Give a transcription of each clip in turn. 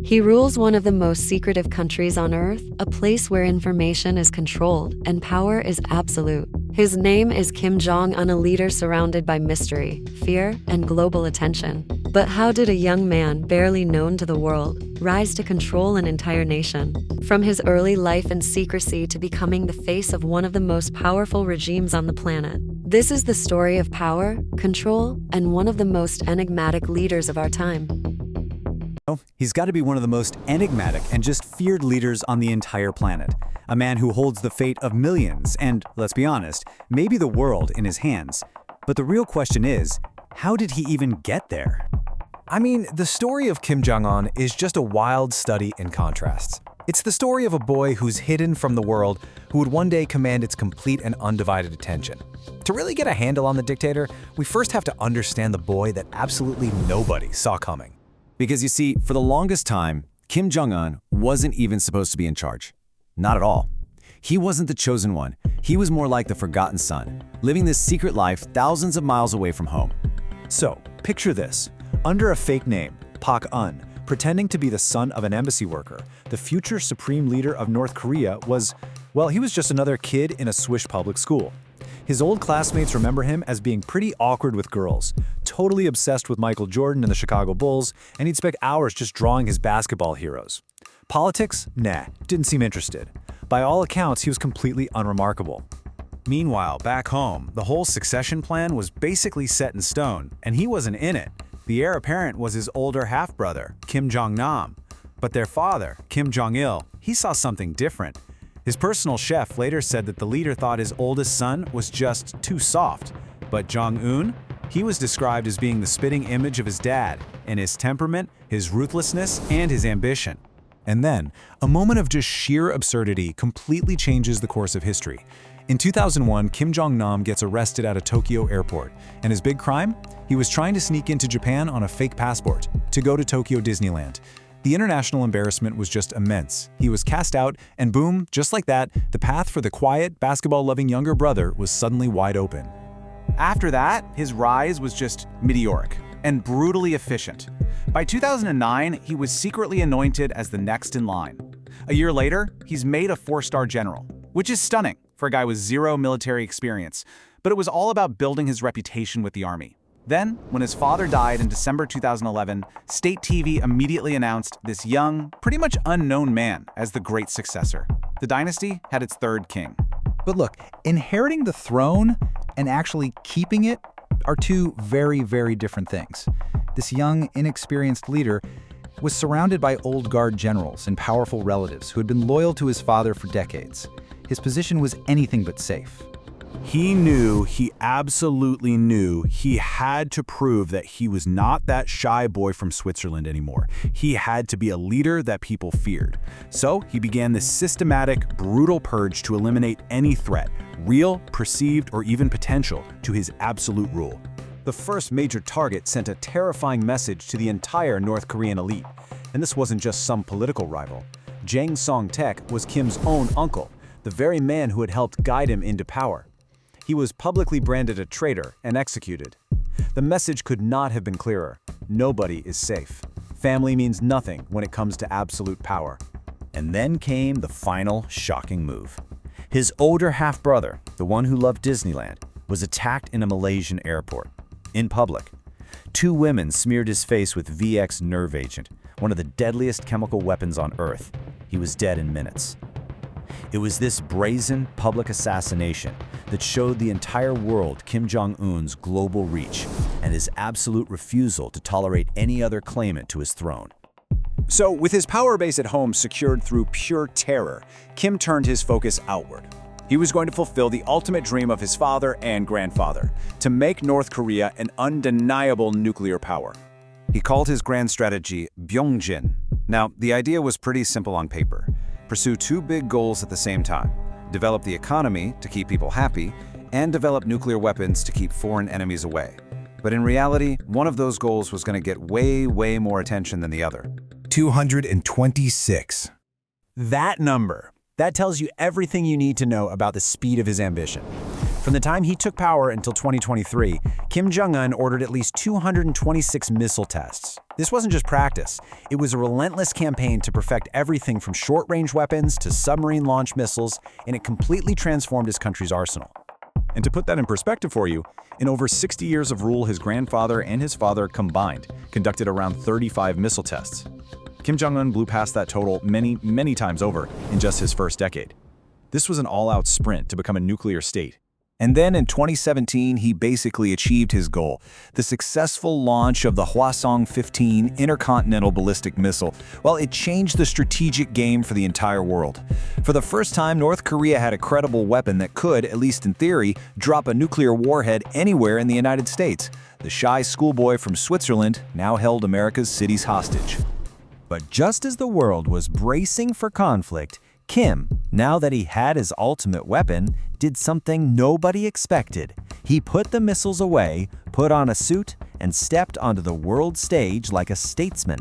He rules one of the most secretive countries on Earth, a place where information is controlled and power is absolute. His name is Kim Jong Un, a leader surrounded by mystery, fear, and global attention. But how did a young man barely known to the world rise to control an entire nation? From his early life in secrecy to becoming the face of one of the most powerful regimes on the planet. This is the story of power, control, and one of the most enigmatic leaders of our time. He's got to be one of the most enigmatic and just feared leaders on the entire planet. A man who holds the fate of millions and, let's be honest, maybe the world in his hands. But the real question is, how did he even get there? I mean, the story of Kim Jong Un is just a wild study in contrasts. It's the story of a boy who's hidden from the world, who would one day command its complete and undivided attention. To really get a handle on the dictator, we first have to understand the boy that absolutely nobody saw coming. Because you see, for the longest time, Kim Jong Un wasn't even supposed to be in charge. Not at all. He wasn't the chosen one. He was more like the forgotten son, living this secret life thousands of miles away from home. So, picture this. Under a fake name, Pak Un, pretending to be the son of an embassy worker, the future supreme leader of North Korea was, well, he was just another kid in a Swiss public school. His old classmates remember him as being pretty awkward with girls, totally obsessed with Michael Jordan and the Chicago Bulls, and he'd spend hours just drawing his basketball heroes. Politics? Nah, didn't seem interested. By all accounts, he was completely unremarkable. Meanwhile, back home, the whole succession plan was basically set in stone, and he wasn't in it. The heir apparent was his older half-brother, Kim Jong-nam. But their father, Kim Jong-il, he saw something different. His personal chef later said that the leader thought his oldest son was just too soft. But Jong-un, he was described as being the spitting image of his dad, in his temperament, his ruthlessness, and his ambition. And then, a moment of just sheer absurdity completely changes the course of history. In 2001, Kim Jong-nam gets arrested at a Tokyo airport, and his big crime? He was trying to sneak into Japan on a fake passport to go to Tokyo Disneyland. The international embarrassment was just immense. He was cast out, and boom, just like that, the path for the quiet, basketball-loving younger brother was suddenly wide open. After that, his rise was just meteoric and brutally efficient. By 2009, he was secretly anointed as the next in line. A year later, he's made a 4-star general, which is stunning for a guy with zero military experience, but it was all about building his reputation with the army. Then, when his father died in December 2011, state TV immediately announced this young, pretty much unknown man as the great successor. The dynasty had its third king. But look, inheriting the throne and actually keeping it are two very, very different things. This young, inexperienced leader was surrounded by old guard generals and powerful relatives who had been loyal to his father for decades. His position was anything but safe. He absolutely knew he had to prove that he was not that shy boy from Switzerland anymore. He had to be a leader that people feared. So he began this systematic, brutal purge to eliminate any threat, real, perceived, or even potential, to his absolute rule. The first major target sent a terrifying message to the entire North Korean elite. And this wasn't just some political rival. Jang Song-taek was Kim's own uncle, the very man who had helped guide him into power. He was publicly branded a traitor and executed. The message could not have been clearer. Nobody is safe. Family means nothing when it comes to absolute power. And then came the final shocking move. His older half-brother, the one who loved Disneyland, was attacked in a Malaysian airport. In public. 2 women smeared his face with VX nerve agent, one of the deadliest chemical weapons on Earth. He was dead in minutes. It was this brazen public assassination that showed the entire world Kim Jong-un's global reach and his absolute refusal to tolerate any other claimant to his throne. So, with his power base at home secured through pure terror, Kim turned his focus outward. He was going to fulfill the ultimate dream of his father and grandfather, to make North Korea an undeniable nuclear power. He called his grand strategy Byongjin. Now, the idea was pretty simple on paper. Pursue 2 big goals at the same time. Develop the economy to keep people happy, and develop nuclear weapons to keep foreign enemies away. But in reality, one of those goals was going to get way more attention than the other. 226. That number, that tells you everything you need to know about the speed of his ambition. From the time he took power until 2023, Kim Jong Un ordered at least 226 missile tests. This wasn't just practice. It was a relentless campaign to perfect everything from short-range weapons to submarine-launched missiles, and it completely transformed his country's arsenal. And to put that in perspective for you, in over 60 years of rule, his grandfather and his father combined conducted around 35 missile tests. Kim Jong Un blew past that total many, many times over in just his first decade. This was an all-out sprint to become a nuclear state. And then in 2017, he basically achieved his goal, the successful launch of the Hwasong-15 intercontinental ballistic missile. Well, it changed the strategic game for the entire world. For the first time, North Korea had a credible weapon that could, at least in theory, drop a nuclear warhead anywhere in the United States. The shy schoolboy from Switzerland now held America's cities hostage. But just as the world was bracing for conflict, Kim, now that he had his ultimate weapon, did something nobody expected. He put the missiles away, put on a suit, and stepped onto the world stage like a statesman.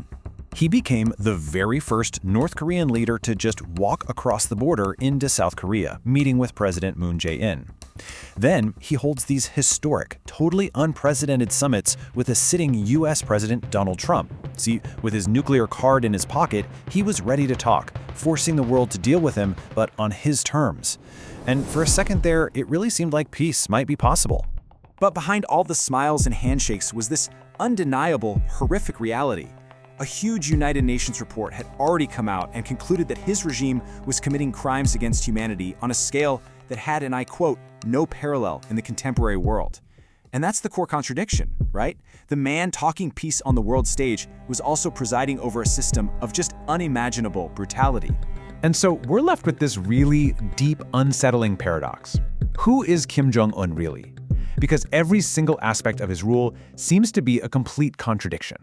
He became the very first North Korean leader to just walk across the border into South Korea, meeting with President Moon Jae-in. Then he holds these historic, totally unprecedented summits with a sitting US President Donald Trump. See, with his nuclear card in his pocket, he was ready to talk, forcing the world to deal with him, but on his terms. And for a second there, it really seemed like peace might be possible. But behind all the smiles and handshakes was this undeniable, horrific reality. A huge United Nations report had already come out and concluded that his regime was committing crimes against humanity on a scale that had, and I quote, no parallel in the contemporary world. And that's the core contradiction, right? The man talking peace on the world stage was also presiding over a system of just unimaginable brutality. And so we're left with this really deep, unsettling paradox. Who is Kim Jong Un really? Because every single aspect of his rule seems to be a complete contradiction.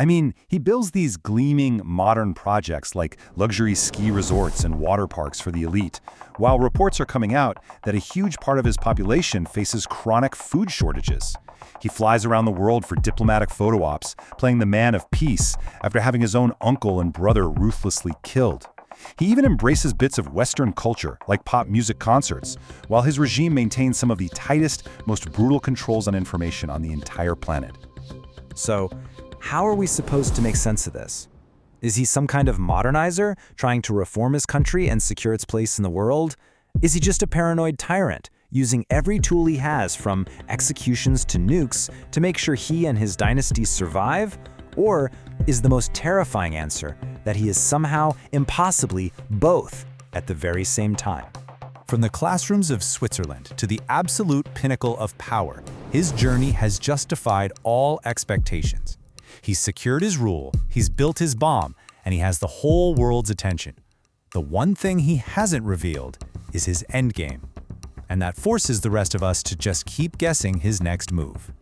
I mean, he builds these gleaming, modern projects like luxury ski resorts and water parks for the elite, while reports are coming out that a huge part of his population faces chronic food shortages. He flies around the world for diplomatic photo ops, playing the man of peace after having his own uncle and brother ruthlessly killed. He even embraces bits of Western culture, like pop music concerts, while his regime maintains some of the tightest, most brutal controls on information on the entire planet. So, how are we supposed to make sense of this? Is he some kind of modernizer, trying to reform his country and secure its place in the world? Is he just a paranoid tyrant, using every tool he has, from executions to nukes, to make sure he and his dynasty survive? Or is the most terrifying answer that he is somehow, impossibly, both at the very same time? From the classrooms of Switzerland to the absolute pinnacle of power, his journey has justified all expectations. He's secured his rule, he's built his bomb, and he has the whole world's attention. The one thing he hasn't revealed is his endgame. And that forces the rest of us to just keep guessing his next move.